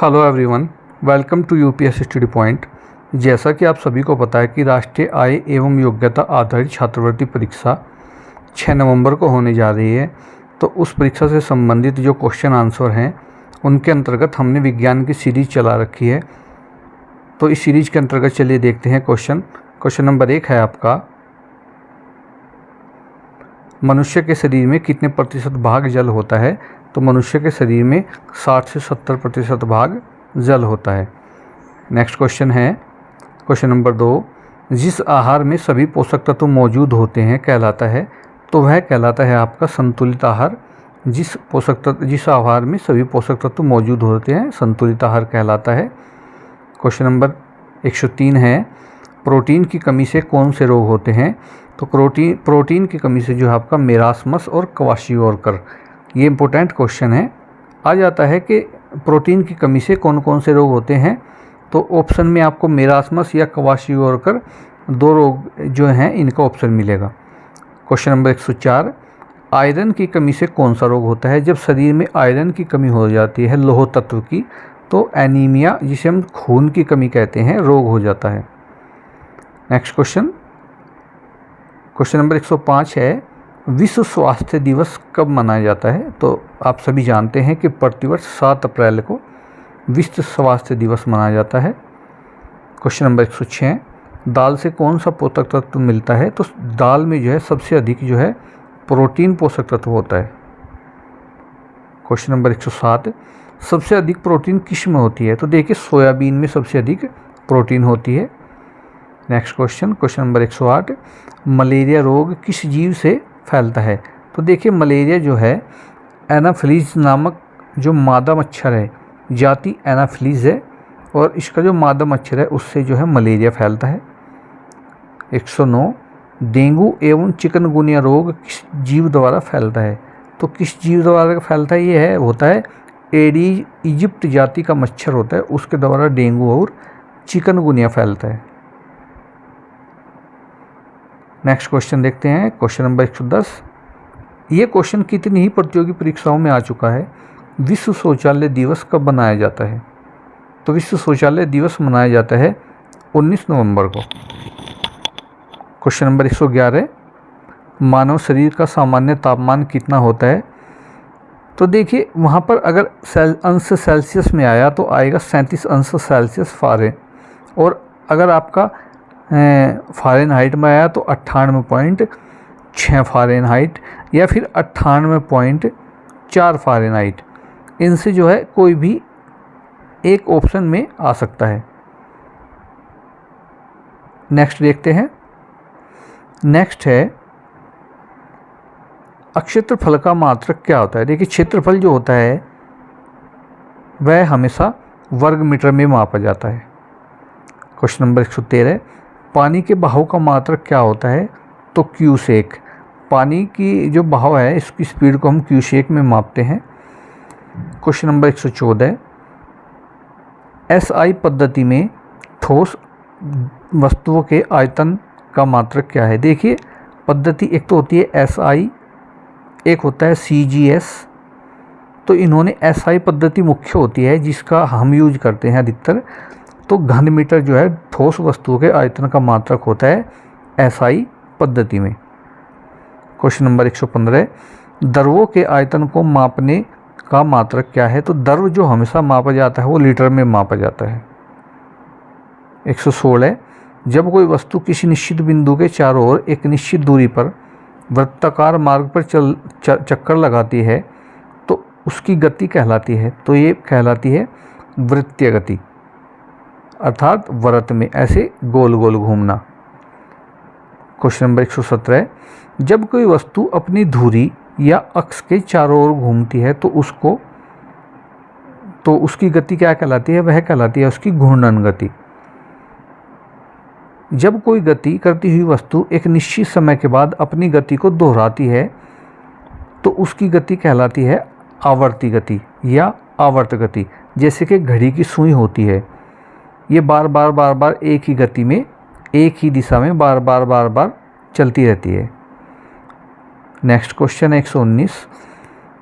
Hello everyone, welcome to UPSC study point. जैसा कि आप सभी को पता है कि राष्ट्रीय आय एवं योग्यता आधारित छात्रवृत्ति परीक्षा 6 नवंबर को होने जा रही है। तो उस परीक्षा से संबंधित जो क्वेश्चन आंसर हैं उनके अंतर्गत हमने विज्ञान की सीरीज़ चला रखी है। तो इस सीरीज़ के अंतर्गत चलिए देखते हैं क्वेश्चन नंबर 1 है आपका, मनुष्य के शरीर में कितने प्रतिशत भाग जल होता है। तो मनुष्य के शरीर में 60 से 70% भाग जल होता है। नेक्स्ट क्वेश्चन है क्वेश्चन नंबर 2, जिस आहार में सभी पोषक तत्व मौजूद होते हैं कहलाता है। तो वह कहलाता है आपका संतुलित आहार। जिस आहार में सभी पोषक तत्व मौजूद होते हैं संतुलित आहार कहलाता है। क्वेश्चन नंबर 103 है, प्रोटीन की कमी से कौन से रोग होते हैं। तो प्रोटीन की कमी से जो है आपका मेरास्मस और क्वाशियोरकर, ये इंपॉर्टेंट क्वेश्चन है। आ जाता है कि प्रोटीन की कमी से कौन कौन से रोग होते हैं। तो ऑप्शन में आपको मेरास्मस या क्वाशियोरकर दो रोग जो हैं इनका ऑप्शन मिलेगा। क्वेश्चन नंबर 104, आयरन की कमी से कौन सा रोग होता है। जब शरीर में आयरन की कमी हो जाती है लौह तत्व की, तो एनीमिया, जिसे हम खून की कमी कहते हैं, रोग हो जाता है। नेक्स्ट क्वेश्चन नंबर 105 है, विश्व स्वास्थ्य दिवस कब मनाया जाता है। तो आप सभी जानते हैं कि प्रतिवर्ष 7 अप्रैल को विश्व स्वास्थ्य दिवस मनाया जाता है। क्वेश्चन नंबर 106, दाल से कौन सा पोषक तत्व मिलता है। तो दाल में जो है सबसे अधिक जो है प्रोटीन पोषक तत्व होता है। क्वेश्चन नंबर 107, सबसे अधिक प्रोटीन किस में होती है। तो देखिए सोयाबीन में सबसे अधिक प्रोटीन होती है। नेक्स्ट क्वेश्चन नंबर 108, मलेरिया रोग किस जीव से फैलता है। तो देखिए मलेरिया जो है एनाफिलीज नामक जो मादा मच्छर है, जाति एनाफिलीज है, और इसका जो मादा मच्छर है उससे जो है मलेरिया फैलता है। 109, डेंगू एवं चिकनगुनिया रोग किस जीव द्वारा फैलता है। तो किस जीव द्वारा फैलता है, ये होता है एडीज इजिप्ट जाति का मच्छर होता है, उसके द्वारा डेंगू और चिकनगुनिया फैलता है। नेक्स्ट क्वेश्चन देखते हैं, क्वेश्चन नंबर 110, ये क्वेश्चन कितनी ही प्रतियोगी परीक्षाओं में आ चुका है। विश्व शौचालय दिवस कब मनाया जाता है। तो विश्व शौचालय दिवस मनाया जाता है 19 नवंबर को। क्वेश्चन नंबर 111, मानव शरीर का सामान्य तापमान कितना होता है। तो देखिए वहाँ पर अगर अंश सेल्सियस में आया तो आएगा 37 अंश सेल्सियस फ़ारेनहाइट, और अगर आपका फ़ारेनहाइट में आया तो 98.6 फ़ारेनहाइट या फिर 98.4 फ़ारेनहाइट। इनसे जो है कोई भी एक ऑप्शन में आ सकता है। नेक्स्ट देखते हैं, नेक्स्ट है क्षेत्रफल का मात्रक क्या होता है। देखिए क्षेत्रफल जो होता है वह हमेशा वर्ग मीटर में मापा जाता है। क्वेश्चन नंबर 113, पानी के बहाव का मात्रक क्या होता है। तो क्यूसेक, पानी की जो बहाव है इसकी स्पीड को हम क्यूसेक में मापते हैं। क्वेश्चन नंबर 114, एसआई पद्धति में ठोस वस्तुओं के आयतन का मात्रक क्या है। देखिए पद्धति एक तो होती है एसआई, एक होता है सीजीएस। तो इन्होंने एसआई पद्धति मुख्य होती है जिसका हम यूज करते हैं अधिकतर। तो घन मीटर जो है ठोस वस्तुओं के आयतन का मात्रक होता है एसआई पद्धति में। क्वेश्चन नंबर 115, द्रवों के आयतन को मापने का मात्रक क्या है। तो द्रव जो हमेशा मापा जाता है वो लीटर में मापा जाता है। 116, जब कोई वस्तु किसी निश्चित बिंदु के चारों ओर एक निश्चित दूरी पर वृत्ताकार मार्ग पर चक्कर लगाती है तो उसकी गति कहलाती है। तो ये कहलाती है वृत्तीय गति, अर्थात वृत्त में ऐसे गोल गोल घूमना। क्वेश्चन नंबर 117, जब कोई वस्तु अपनी धुरी या अक्ष के चारों ओर घूमती है तो उसकी गति क्या कहलाती है। वह कहलाती है उसकी घूर्णन गति। जब कोई गति करती हुई वस्तु एक निश्चित समय के बाद अपनी गति को दोहराती है तो उसकी गति कहलाती है आवर्ती गति या आवर्त गति। जैसे कि घड़ी की सुई होती है, ये बार बार एक ही गति में एक ही दिशा में बार बार चलती रहती है। नेक्स्ट क्वेश्चन है 119,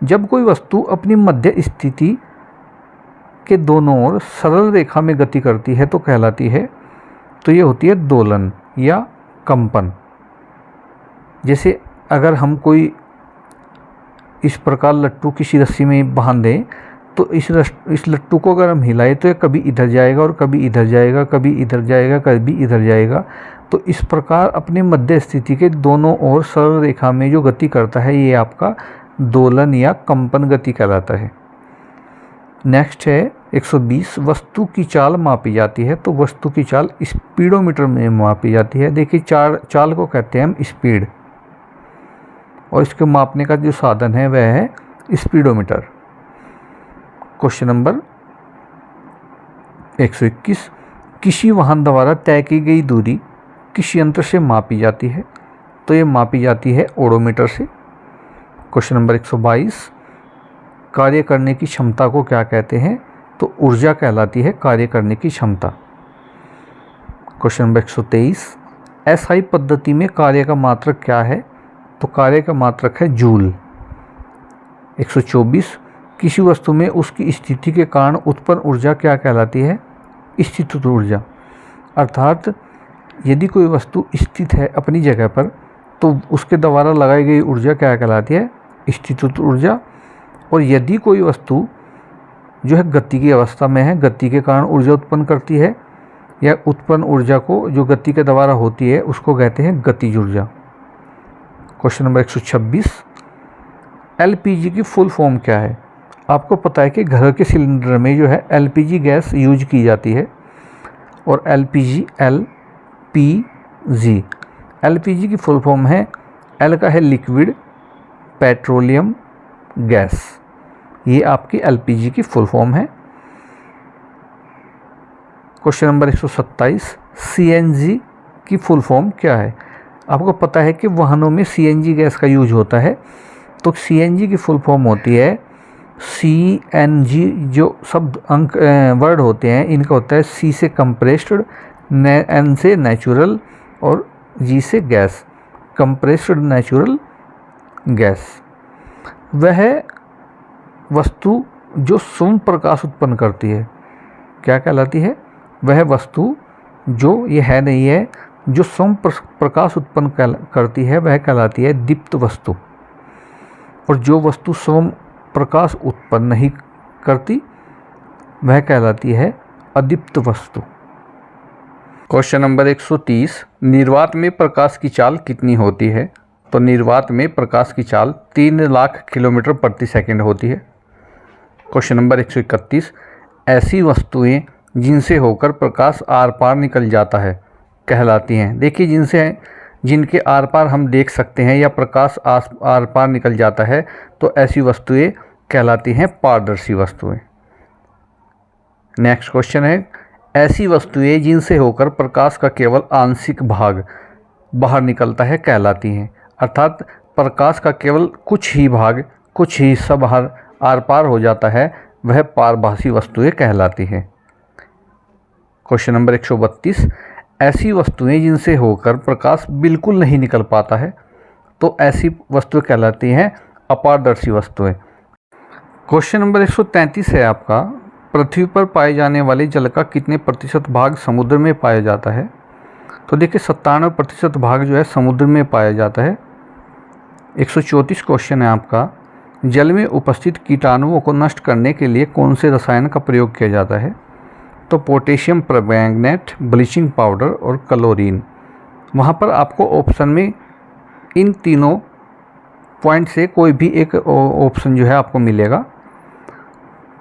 जब कोई वस्तु अपनी मध्य स्थिति के दोनों ओर सरल रेखा में गति करती है तो कहलाती है, तो ये होती है दोलन या कंपन। जैसे अगर हम कोई इस प्रकार लट्टू किसी रस्सी में बांध दें तो इस लट्टू को अगर हम हिलाएं तो ये कभी इधर जाएगा और कभी इधर जाएगा, कभी इधर जाएगा, कभी इधर जाएगा। तो इस प्रकार अपने मध्य स्थिति के दोनों ओर सरल रेखा में जो गति करता है ये आपका दोलन या कंपन गति कहलाता है। नेक्स्ट है 120, वस्तु की चाल मापी जाती है। तो वस्तु की चाल स्पीडोमीटर में मापी जाती है। देखिए चाल को कहते हैं हम स्पीड, और इसके मापने का जो साधन है वह है स्पीडोमीटर। क्वेश्चन नंबर 121, किसी वाहन द्वारा तय की गई दूरी किस यंत्र से मापी जाती है? तो ये मापी जाती है ओडोमीटर से। क्वेश्चन नंबर 122, कार्य करने की क्षमता को क्या कहते हैं? तो ऊर्जा कहलाती है कार्य करने की क्षमता। क्वेश्चन नंबर 123, एसआई पद्धति में कार्य का मात्रक क्या है? तो कार्य का मात्रक है जूल। 124, किसी वस्तु में उसकी स्थिति के कारण उत्पन्न ऊर्जा क्या कहलाती है? स्थित ऊर्जा। अर्थात यदि कोई वस्तु स्थित है अपनी जगह पर तो उसके द्वारा लगाई गई ऊर्जा क्या कहलाती है? स्थित ऊर्जा। और यदि कोई वस्तु जो है गति की अवस्था में है, गति के कारण ऊर्जा उत्पन्न करती है, या उत्पन्न ऊर्जा को जो गति के द्वारा होती है उसको कहते हैं गतिज ऊर्जा। क्वेश्चन नंबर 126, एलपीजी की फुल फॉर्म क्या है? आपको पता है कि घर के सिलेंडर में जो है एलपीजी गैस यूज की जाती है, और एलपीजी की फुल फॉर्म है, एल का है लिक्विड पेट्रोलियम गैस। ये आपकी एलपीजी की फुल फॉर्म है। क्वेश्चन नंबर 127, सीएनजी की फुल फॉर्म क्या है? आपको पता है कि वाहनों में सीएनजी गैस का यूज होता है, तो सीएनजी की फुल फॉर्म होती है सीएनजी। जो शब्द अंक वर्ड होते हैं इनका होता है सी से कंप्रेस्ड, एन से नेचुरल और जी से गैस, कंप्रेस्ड नेचुरल गैस। वह वस्तु जो स्वयं प्रकाश उत्पन्न करती है क्या कहलाती है? वह वस्तु जो ये है नहीं है, जो स्वयं प्रकाश उत्पन्न करती है वह कहलाती है दीप्त वस्तु, और जो वस्तु स्वयं प्रकाश उत्पन्न नहीं करती वह कहलाती है अदीप्त वस्तु। क्वेश्चन नंबर 130, निर्वात में प्रकाश की चाल कितनी होती है? तो निर्वात में प्रकाश की चाल 3 लाख किलोमीटर प्रति सेकंड होती है। क्वेश्चन नंबर 131, ऐसी वस्तुएं जिनसे होकर प्रकाश आर पार निकल जाता है कहलाती हैं। देखिए जिनके आर पार हम देख सकते हैं या प्रकाश आर पार निकल जाता है तो ऐसी वस्तुएं कहलाती हैं पारदर्शी वस्तुएं। नेक्स्ट क्वेश्चन है, ऐसी वस्तुएं जिनसे होकर प्रकाश का केवल आंशिक भाग बाहर निकलता है कहलाती हैं। अर्थात प्रकाश का केवल कुछ ही भाग, कुछ ही हिस्सा बाहर आर पार हो जाता है, वह पारभासी वस्तुएं कहलाती हैं। क्वेश्चन नंबर 132, ऐसी वस्तुएं जिनसे होकर प्रकाश बिल्कुल नहीं निकल पाता है तो ऐसी वस्तुएं कहलाती हैं अपारदर्शी वस्तुएं। क्वेश्चन नंबर 133 है आपका, पृथ्वी पर पाए जाने वाले जल का कितने प्रतिशत भाग समुद्र में पाया जाता है? तो देखिए 97% भाग जो है समुद्र में पाया जाता है। 134 क्वेश्चन है आपका, जल में उपस्थित कीटाणुओं को नष्ट करने के लिए कौन से रसायन का प्रयोग किया जाता है? तो पोटेशियम परमैंगनेट, ब्लीचिंग पाउडर और क्लोरीन। वहाँ पर आपको ऑप्शन में इन तीनों पॉइंट से कोई भी एक ऑप्शन जो है आपको मिलेगा।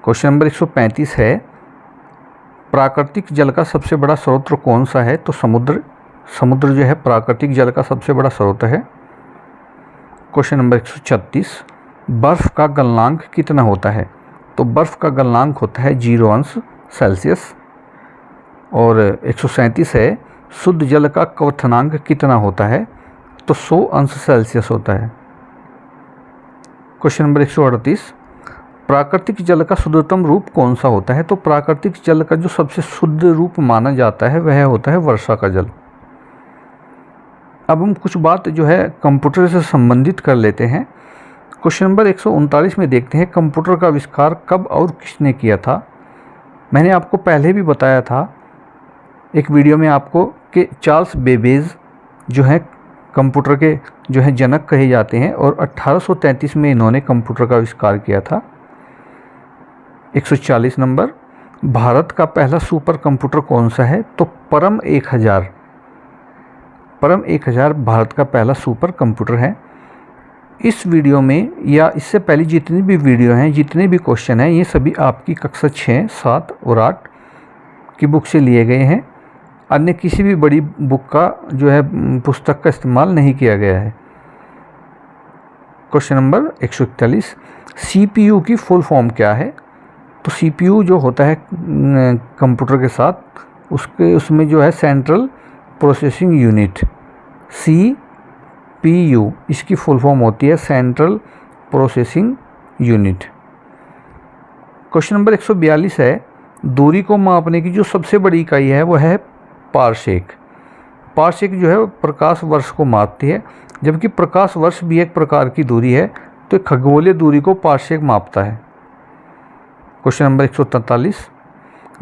क्वेश्चन नंबर 135 है, प्राकृतिक जल का सबसे बड़ा स्रोत कौन सा है? तो समुद्र जो है प्राकृतिक जल का सबसे बड़ा स्रोत है। क्वेश्चन नंबर 136, बर्फ़ का गलनांक कितना होता है? तो बर्फ़ का गलनांक होता है 0 अंश सेल्सियस। और 137 है, शुद्ध जल का क्वथनांक कितना होता है? तो 100 अंश सेल्सियस होता है। क्वेश्चन नंबर 138, प्राकृतिक जल का शुद्धतम रूप कौन सा होता है? तो प्राकृतिक जल का जो सबसे शुद्ध रूप माना जाता है वह होता है वर्षा का जल। अब हम कुछ बात जो है कंप्यूटर से संबंधित कर लेते हैं। क्वेश्चन नंबर 139 में देखते हैं, कंप्यूटर का आविष्कार कब और किसने किया था? मैंने आपको पहले भी बताया था एक वीडियो में आपको कि चार्ल्स बेबेज जो है कंप्यूटर के जो है जनक कहे जाते हैं और 1833 में इन्होंने कंप्यूटर का आविष्कार किया था। 140 नंबर, भारत का पहला सुपर कंप्यूटर कौन सा है? तो परम 1000। परम 1000 भारत का पहला सुपर कंप्यूटर है। इस वीडियो में या इससे पहले जितनी भी वीडियो हैं, जितने भी क्वेश्चन हैं, ये सभी आपकी कक्षा 6, 7 और 8 की बुक से लिए गए हैं। अन्य किसी भी बड़ी बुक का जो है पुस्तक का इस्तेमाल नहीं किया गया है। क्वेश्चन नंबर 141, CPU की फुल फॉर्म क्या है? तो CPU जो होता है कंप्यूटर के साथ उसमें जो है सेंट्रल प्रोसेसिंग यूनिट, CPU इसकी फुल फॉर्म होती है central processing unit. Question number 142 है, दूरी को मापने की जो सबसे बड़ी इकाई है वो है पारसेक। पारसेक जो है प्रकाश वर्ष को मापती है, जबकि प्रकाश वर्ष भी एक प्रकार की दूरी है, तो खगोलीय दूरी को पारसेक मापता है। क्वेश्चन नंबर 143,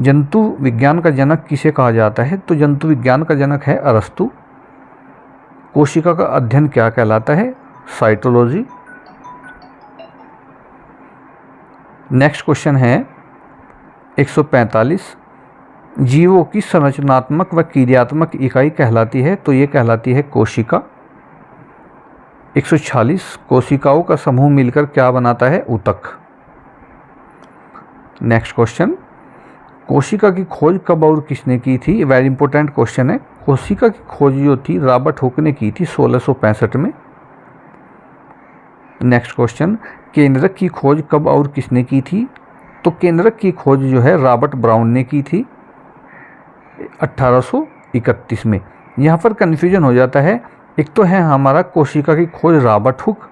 जंतु विज्ञान का जनक किसे कहा जाता है? तो जंतु विज्ञान का जनक है अरस्तु। कोशिका का अध्ययन क्या कहलाता है? साइटोलॉजी। नेक्स्ट क्वेश्चन है 145, जीवों की संरचनात्मक व क्रियात्मक इकाई कहलाती है? तो ये कहलाती है कोशिका। 146, कोशिकाओं का समूह मिलकर क्या बनाता है? ऊतक। नेक्स्ट क्वेश्चन, कोशिका की खोज कब और किसने की थी? वेरी इंपॉर्टेंट क्वेश्चन है। कोशिका की खोज जो थी रॉबर्ट हुक ने की थी 1665 में। नेक्स्ट क्वेश्चन, केंद्रक की खोज कब और किसने की थी? तो केंद्रक की खोज जो है रॉबर्ट ब्राउन ने की थी 1831 में। यहाँ पर कन्फ्यूजन हो जाता है, एक तो है हमारा कोशिका की खोज रॉबर्ट हुक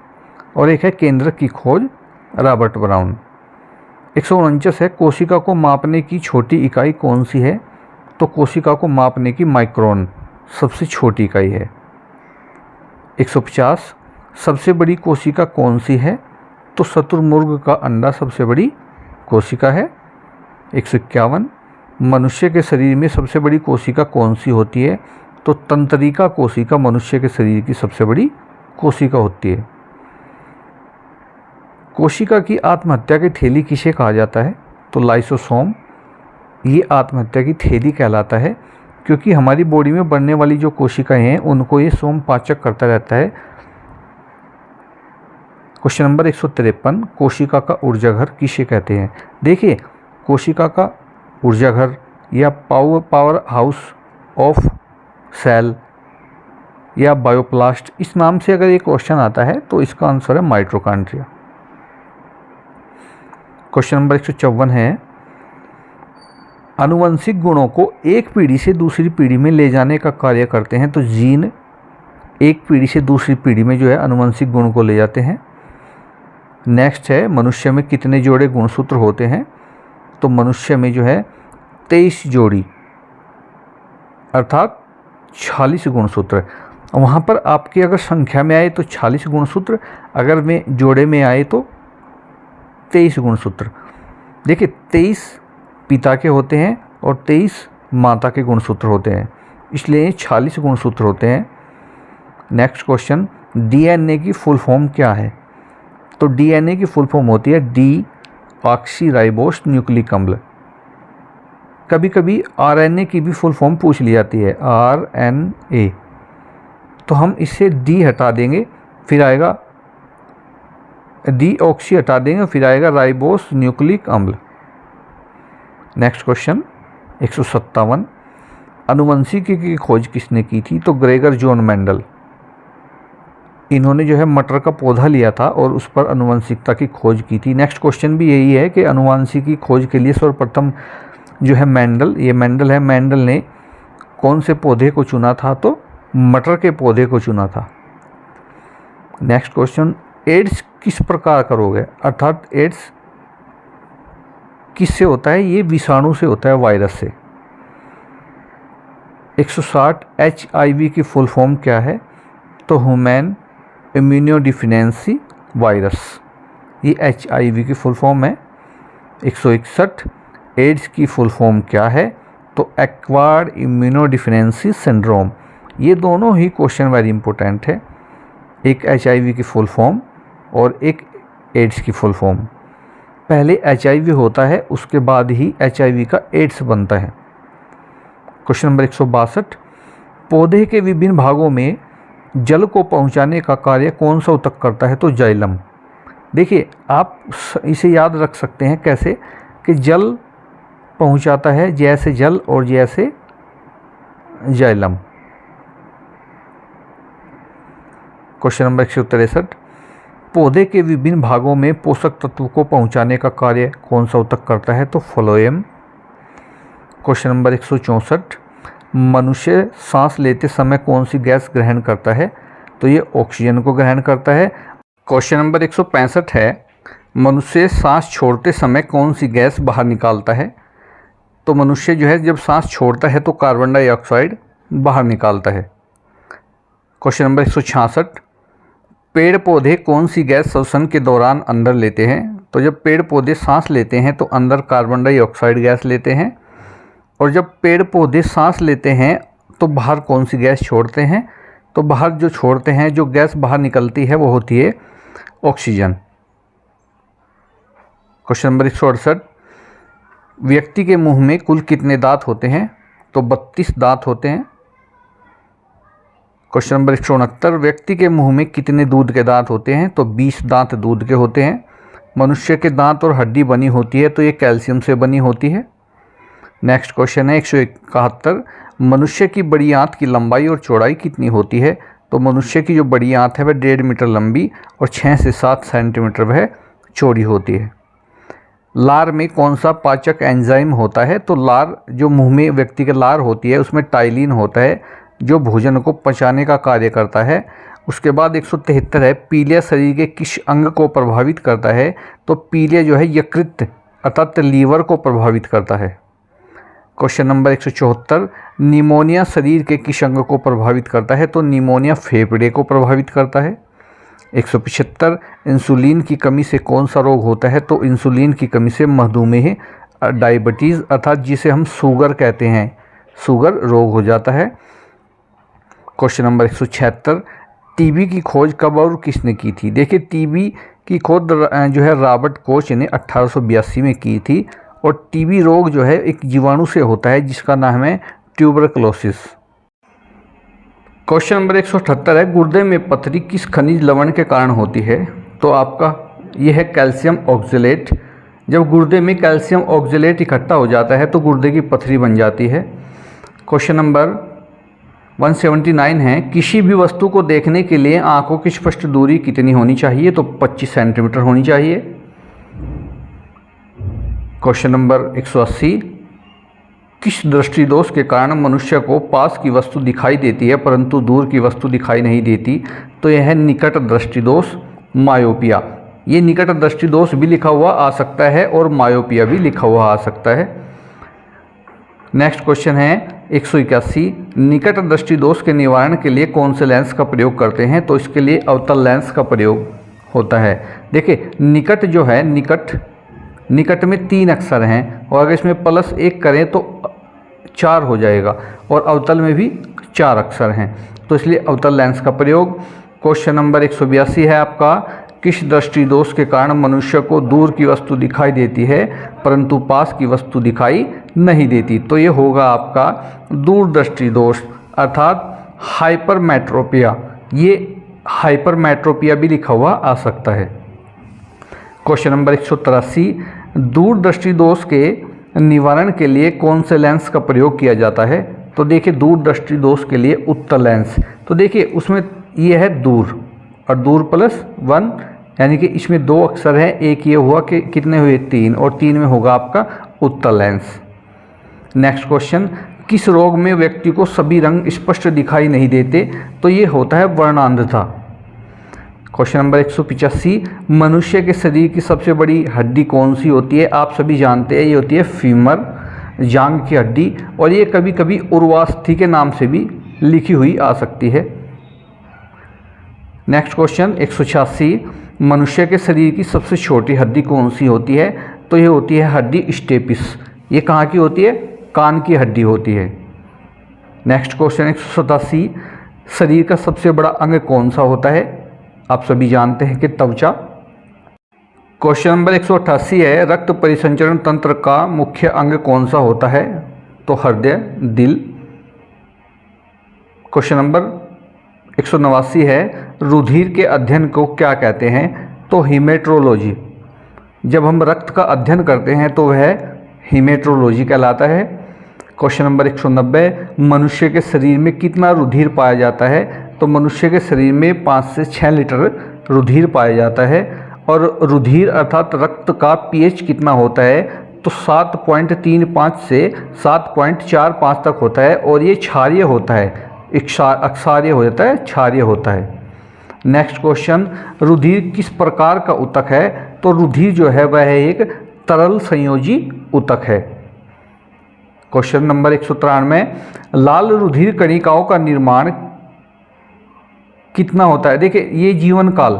और एक है केंद्रक की खोज रॉबर्ट ब्राउन। 149 है, कोशिका को मापने की छोटी इकाई कौन सी है? तो कोशिका को मापने की माइक्रोन सबसे छोटी इकाई है। 150, सबसे बड़ी कोशिका कौन सी है? तो शुतुरमुर्ग का अंडा सबसे बड़ी कोशिका है। 151, मनुष्य के शरीर में सबसे बड़ी कोशिका कौन सी होती है? तो तंत्रिका कोशिका मनुष्य के शरीर की सबसे बड़ी कोशिका होती है। कोशिका की आत्महत्या की थैली किसे कहा जाता है? तो लाइसोसोम। ये आत्महत्या की थैली कहलाता है, क्योंकि हमारी बॉडी में बनने वाली जो कोशिकाएं हैं उनको ये सोम पाचक करता रहता है। क्वेश्चन नंबर 153, कोशिका का ऊर्जाघर किसे कहते हैं? देखिए, कोशिका का ऊर्जाघर या पावर हाउस ऑफ सेल या बायोप्लास्ट, इस नाम से अगर ये क्वेश्चन आता है तो इसका आंसर है माइटोकॉन्ड्रिया। क्वेश्चन नंबर 154 है, आनुवंशिक गुणों को एक पीढ़ी से दूसरी पीढ़ी में ले जाने का कार्य करते हैं। तो जीन एक पीढ़ी से दूसरी पीढ़ी में जो है आनुवंशिक गुण को ले जाते हैं। नेक्स्ट है, मनुष्य में कितने जोड़े गुणसूत्र होते हैं? तो मनुष्य में जो है 23 जोड़ी अर्थात 46 गुणसूत्र। वहाँ पर आपकी अगर संख्या में आए तो 46 गुणसूत्र, अगर में जोड़े में आए तो 23 गुणसूत्र। देखिए, 23 पिता के होते हैं और 23 माता के गुणसूत्र होते हैं, इसलिए 46 गुणसूत्र होते हैं। नेक्स्ट क्वेश्चन, डीएनए की फुल फॉर्म क्या है? तो डीएनए की फुल फॉर्म होती है डी ऑक्सी राइबोस न्यूक्लिक अम्ल। कभी कभी आरएनए की भी फुल फॉर्म पूछ ली जाती है, आरएनए। तो हम इससे डी हटा देंगे, फिर आएगा डी ऑक्सी हटा देंगे, फिर आएगा राइबोस न्यूक्लिक अम्ल। नेक्स्ट क्वेश्चन 157, आनुवंशिकी की खोज किसने की थी? तो ग्रेगर जॉन मेंडल। इन्होंने जो है मटर का पौधा लिया था और उस पर आनुवंशिकता की खोज की थी। नेक्स्ट क्वेश्चन भी यही है कि आनुवंशिकी की खोज के लिए सर्वप्रथम जो है मेंडल, ये मेंडल है, मेंडल ने कौन से पौधे को चुना था? तो मटर के पौधे को चुना था। नेक्स्ट क्वेश्चन, एड्स किस प्रकार का रोग है? अर्थात एड्स किससे होता है? ये विषाणु से होता है, वायरस से। 160, HIV की फुल फॉर्म क्या है? तो ह्यूमन इम्यूनोडिफिशियंसी वायरस, ये HIV की फुल फॉर्म है। 161, एड्स की फुल फॉर्म क्या है? तो एक्वायर्ड इम्यूनोडिफिशियेंसी सिंड्रोम। ये दोनों ही क्वेश्चन वेरी इंपॉर्टेंट है, एक HIV की फुल फॉर्म और एक एड्स की फुल फॉर्म। पहले HIV होता है, उसके बाद ही HIV का एड्स बनता है। क्वेश्चन नंबर 162, पौधे के विभिन्न भागों में जल को पहुंचाने का कार्य कौन सा ऊतक करता है? तो जाइलम। देखिए, आप इसे याद रख सकते हैं कैसे कि जल पहुंचाता है जैसे जल और जैसे जाइलम। क्वेश्चन नंबर 163, पौधे के विभिन्न भागों में पोषक तत्व को पहुंचाने का कार्य कौन सा ऊतक करता है? तो फ्लोएम। क्वेश्चन नंबर 164, मनुष्य सांस लेते समय कौन सी गैस ग्रहण करता है? तो ये ऑक्सीजन को ग्रहण करता है। क्वेश्चन नंबर 165 है, मनुष्य सांस छोड़ते समय कौन सी गैस बाहर निकालता है? तो मनुष्य जो है जब सांस छोड़ता है तो कार्बन डाइऑक्साइड बाहर निकालता है। क्वेश्चन नंबर 166, पेड़ पौधे कौन सी गैस श्वसन के दौरान अंदर लेते हैं? तो जब पेड़ पौधे सांस लेते हैं तो अंदर कार्बन डाइऑक्साइड गैस लेते हैं, और जब पेड़ पौधे सांस लेते हैं तो बाहर कौन सी गैस छोड़ते हैं? तो बाहर जो छोड़ते हैं, जो गैस बाहर निकलती है वो होती है ऑक्सीजन। क्वेश्चन नंबर 168, व्यक्ति के मुंह में कुल कितने दांत होते हैं? तो 32 दांत होते हैं। क्वेश्चन नंबर 169, व्यक्ति के मुंह में कितने दूध के दांत होते हैं? तो 20 दांत दूध के होते हैं। मनुष्य के दांत और हड्डी बनी होती है तो ये कैल्शियम से बनी होती है। नेक्स्ट क्वेश्चन है 171, मनुष्य की बड़ी आंत की लंबाई और चौड़ाई कितनी होती है? तो मनुष्य की जो बड़ी आंत है वह 1.5 मीटर लंबी और 6 से 7 सेंटीमीटर वह चौड़ी होती है। लार में कौन सा पाचक एंजाइम होता है? तो लार, जो मुंह में व्यक्ति के लार होती है उसमें टाइलिन होता है जो भोजन को पचाने का कार्य करता है। उसके बाद 173 है, पीलिया शरीर के किस अंग को प्रभावित करता है? तो पीलिया जो है यकृत अर्थात लीवर को प्रभावित करता है। क्वेश्चन नंबर 174, निमोनिया शरीर के किस अंग को प्रभावित करता है? तो निमोनिया फेफड़े को प्रभावित करता है। 175, इंसुलिन की कमी से कौन सा रोग होता है? तो इंसुलिन की कमी से मधुमेह डायबिटीज़ अर्थात जिसे हम शुगर कहते हैं, शुगर रोग हो जाता है। क्वेश्चन नंबर 176, टीबी की खोज कब और किसने की थी? देखिए, टीबी की खोज जो है रॉबर्ट कोच ने 1882 में की थी, और टीबी रोग जो है एक जीवाणु से होता है जिसका नाम है ट्यूबरकुलोसिस। क्वेश्चन नंबर 178 है, गुर्दे में पथरी किस खनिज लवण के कारण होती है? तो आपका यह है कैल्शियम ऑक्जेलेट। जब गुर्दे में कैल्शियम ऑक्जेलेट इकट्ठा हो जाता है तो गुर्दे की पथरी बन जाती है। क्वेश्चन नंबर 179 है, किसी भी वस्तु को देखने के लिए आंखों की स्पष्ट दूरी कितनी होनी चाहिए? तो 25 सेंटीमीटर होनी चाहिए। क्वेश्चन नंबर 180, किस दृष्टि दोष के कारण मनुष्य को पास की वस्तु दिखाई देती है परंतु दूर की वस्तु दिखाई नहीं देती? तो यह है निकट दृष्टि दोष, मायोपिया। ये निकट दृष्टि दोष भी लिखा हुआ आ सकता है और मायोपिया भी लिखा हुआ आ सकता है। नेक्स्ट क्वेश्चन है 181, निकट दृष्टि दोष के निवारण के लिए कौन से लेंस का प्रयोग करते हैं? तो इसके लिए अवतल लेंस का प्रयोग होता है। देखिए, निकट जो है, निकट में 3 अक्षर हैं और अगर इसमें +1 करें तो 4 हो जाएगा, और अवतल में भी 4 अक्षर हैं, तो इसलिए अवतल लेंस का प्रयोग। क्वेश्चन नंबर 182 है आपका, किस दृष्टि दोष के कारण मनुष्य को दूर की वस्तु दिखाई देती है परंतु पास की वस्तु दिखाई नहीं देती? तो ये होगा आपका दूरदृष्टि दोष अर्थात हाइपरमेट्रोपिया। ये हाइपरमेट्रोपिया भी लिखा हुआ आ सकता है। क्वेश्चन नंबर 183, दूरदृष्टि दोष के निवारण के लिए कौन से लेंस का प्रयोग किया जाता है? तो देखिए, दूरदृष्टि दोष के लिए उत्तल लेंस। तो देखिए, उसमें ये है दूर और दूर +1, यानी कि इसमें 2 अक्षर हैं, एक ये हुआ कि कितने हुए 3, और 3 में होगा आपका उत्तल लेंस। नेक्स्ट क्वेश्चन, किस रोग में व्यक्ति को सभी रंग स्पष्ट दिखाई नहीं देते? तो ये होता है वर्णांधता। क्वेश्चन नंबर 185, मनुष्य के शरीर की सबसे बड़ी हड्डी कौन सी होती है? आप सभी जानते हैं, ये होती है फीमर, जांघ की हड्डी, और ये कभी कभी उर्वास्थि के नाम से भी लिखी हुई आ सकती है। नेक्स्ट क्वेश्चन 186, मनुष्य के शरीर की सबसे छोटी हड्डी कौन सी होती है? तो ये होती है हड्डी स्टेपिस। ये कहाँ की होती है? कान की हड्डी होती है। नेक्स्ट क्वेश्चन 187, शरीर का सबसे बड़ा अंग कौन सा होता है? आप सभी जानते हैं कि त्वचा। क्वेश्चन नंबर 188 है, रक्त परिसंचरण तंत्र का मुख्य अंग कौन सा होता है? तो हृदय, दिल। क्वेश्चन नंबर 189 है, रुधिर के अध्ययन को क्या कहते हैं? तो हीमेट्रोलॉजी। जब हम रक्त का अध्ययन करते हैं तो वह हीमेट्रोलॉजी कहलाता है। क्वेश्चन नंबर 190, मनुष्य के शरीर में कितना रुधिर पाया जाता है? तो मनुष्य के शरीर में 5 से 6 लीटर रुधिर पाया जाता है। और रुधिर अर्थात रक्त का पीएच कितना होता है? तो 7.35 से 7.45 तक होता है और ये क्षारीय होता है, अक्षारीय हो जाता है, क्षारीय होता है। नेक्स्ट क्वेश्चन, रुधिर किस प्रकार का ऊतक है? तो रुधिर जो है वह एक तरल संयोजी ऊतक है। क्वेश्चन नंबर 193, लाल रुधिर कणिकाओं का निर्माण कितना होता है? देखिए ये जीवन काल,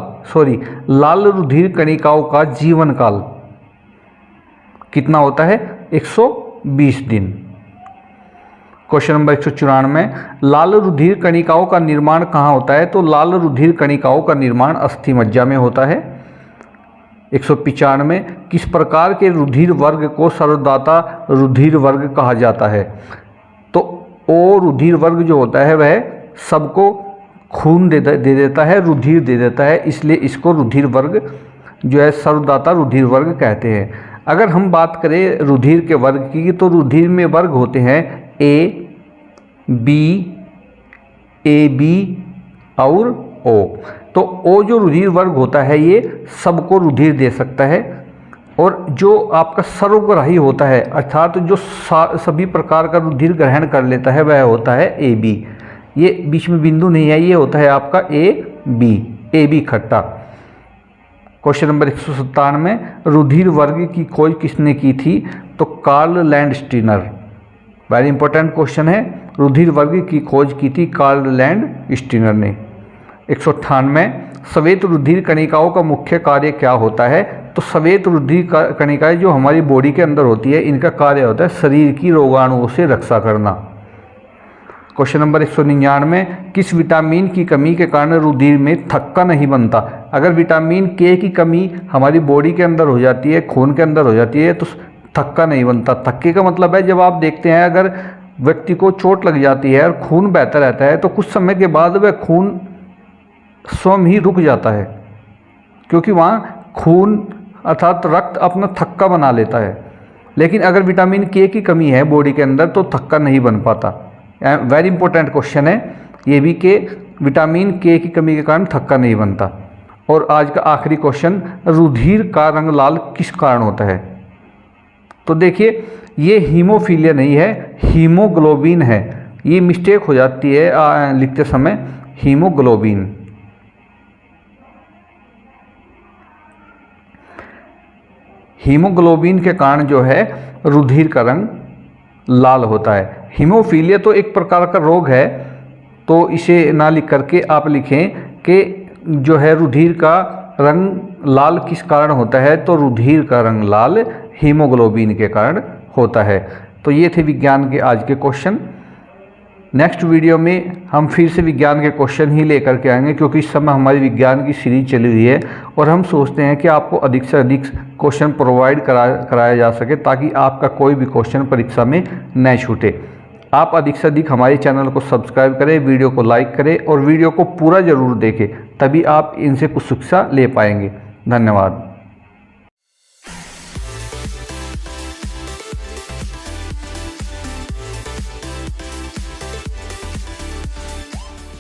लाल रुधिर कणिकाओं का जीवन काल कितना होता है? 120 दिन। क्वेश्चन नंबर 194, लाल रुधिर कणिकाओं का निर्माण कहाँ होता है? तो लाल रुधिर कणिकाओं का निर्माण अस्थि मज्जा में होता है। 195, किस प्रकार के रुधिर वर्ग को सर्वदाता रुधिर वर्ग कहा जाता है? तो ओ रुधिर वर्ग जो होता है वह सबको खून दे देता है, रुधिर दे देता है, इसलिए इसको रुधिर वर्ग जो है सर्वदाता रुधिर वर्ग कहते हैं। अगर हम बात करें रुधिर के वर्ग की तो रुधिर में वर्ग होते हैं ए बी और ओ। तो ओ जो रुधिर वर्ग होता है ये सबको रुधिर दे सकता है, और जो आपका सर्वग्राही होता है अर्थात जो सभी प्रकार का रुधिर ग्रहण कर लेता है वह होता है ए बी। ये बीच में बिंदु नहीं है, ये होता है आपका ए बी खट्टा। क्वेश्चन नंबर 197, रुधिर वर्ग की खोज किसने की थी? तो Karl Landsteiner. Very important question है, रुधिर वर्ग की खोज की थी कार्ल लैंडस्टीनर ने। 198, श्वेत रुधिर कणिकाओं का मुख्य कार्य क्या होता है? तो श्वेत रुधिर कणिकाएं जो हमारी बॉडी के अंदर होती है इनका कार्य होता है शरीर की रोगाणुओं से रक्षा करना। क्वेश्चन नंबर 199, किस विटामिन की कमी के कारण रुधिर में थक्का नहीं बनता? अगर विटामिन के की कमी हमारी बॉडी के अंदर हो जाती है, खून के अंदर हो जाती है तो थक्का नहीं बनता। थक्के का मतलब है जब आप देखते हैं अगर व्यक्ति को चोट लग जाती है और खून बहता रहता है तो कुछ समय के बाद वह खून स्वयं ही रुक जाता है, क्योंकि वहाँ खून अर्थात रक्त अपना थक्का बना लेता है। लेकिन अगर विटामिन के की कमी है बॉडी के अंदर तो थक्का नहीं बन पाता। वेरी इंपॉर्टेंट क्वेश्चन है ये भी कि विटामिन के की कमी के कारण थक्का नहीं बनता। और आज का आखिरी क्वेश्चन, रुधिर का रंग लाल किस कारण होता है? तो देखिए ये हीमोफीलिया नहीं है, हीमोग्लोबिन है। ये मिस्टेक हो जाती है लिखते समय, हीमोग्लोबिन। हीमोग्लोबिन के कारण जो है रुधिर का रंग लाल होता है। हीमोफीलिया तो एक प्रकार का रोग है, तो इसे ना लिख करके आप लिखें कि जो है रुधिर का रंग लाल किस कारण होता है? तो रुधिर का रंग लाल हीमोग्लोबिन के कारण होता है। तो ये थे विज्ञान के आज के क्वेश्चन। नेक्स्ट वीडियो में हम फिर से विज्ञान के क्वेश्चन ही लेकर के आएंगे, क्योंकि इस समय हमारी विज्ञान की सीरीज चली हुई है और हम सोचते हैं कि आपको अधिक से अधिक क्वेश्चन प्रोवाइड कराया जा सके ताकि आपका कोई भी क्वेश्चन परीक्षा में न छूटे। आप अधिक से अधिक हमारे चैनल को सब्सक्राइब करें, वीडियो को लाइक करें और वीडियो को पूरा ज़रूर देखें, तभी आप इनसे कुछ शिक्षा ले पाएंगे। धन्यवाद।